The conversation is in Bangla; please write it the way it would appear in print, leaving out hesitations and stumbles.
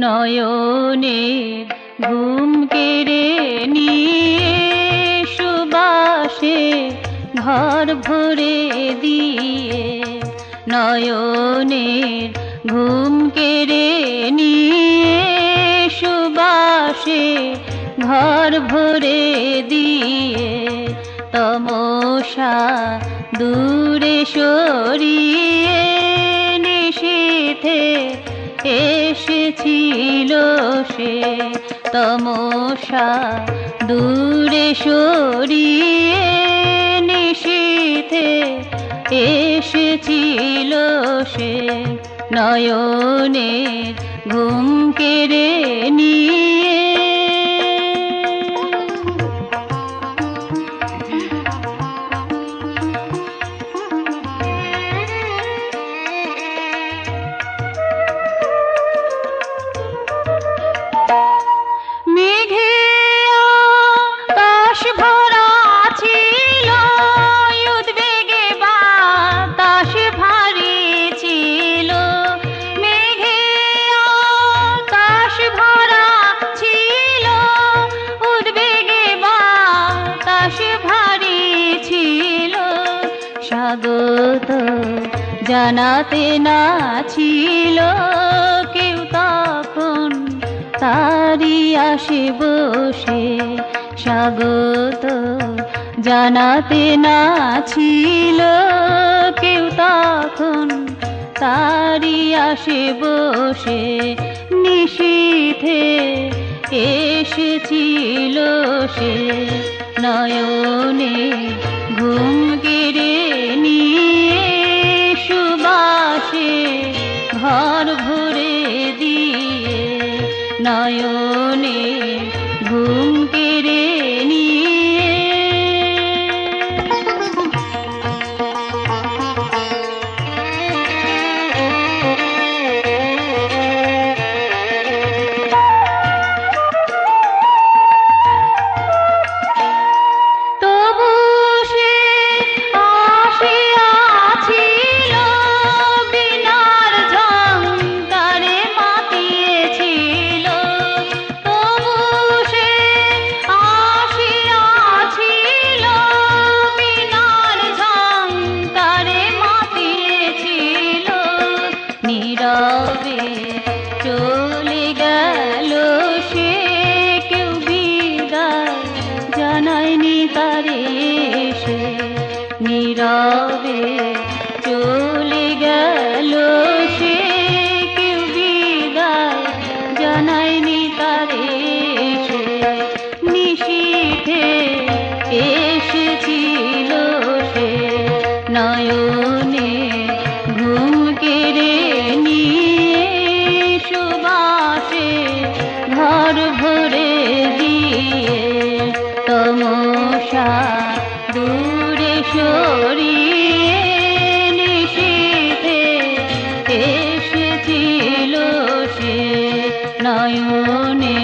নয়নের ঘুম কেড়ে নিয়ে সুবাসে ঘর ভরে দিয়ে, নয়নের ঘুম কেড়ে নিয়ে সুবাসে ঘর ভরে দিয়ে, তমসা দূরে সরিয়ে নিশীথে এসেছিল সে, তমসা দূরে সরিয়ে নিশীথে এসেছিল সে, নয়নের ঘুম কেড়ে নিয়ে। স্বাগত জানাতে না ছিল কেউ তখন তারি আসে বসে, স্বাগত জানাতে না ছিল কেউ তখন তারি আসে বসে, নিশীথে এসেছিল সে, নয়নে ঘুম কেড়ে নিয়ে সুবাসে ঘর ভরে দিয়ে, নয়নে ঘুম কেড়ে নিয়ে। নীরবে চলে গেল সে, কেউ বিদায় জানায়নি তারে সে, নীরবে চলে গেল সে, কেউ বিদায় জানায়নি তারে সে, নিশীথে এসেছিল সে, নয়নে ঘুম কেড়ে নিয়ে সুবাসে ঘর ভরে দিয়ে, তমসা দূরে সরিয়ে নিশীথে এসেছিল সে, নয়নে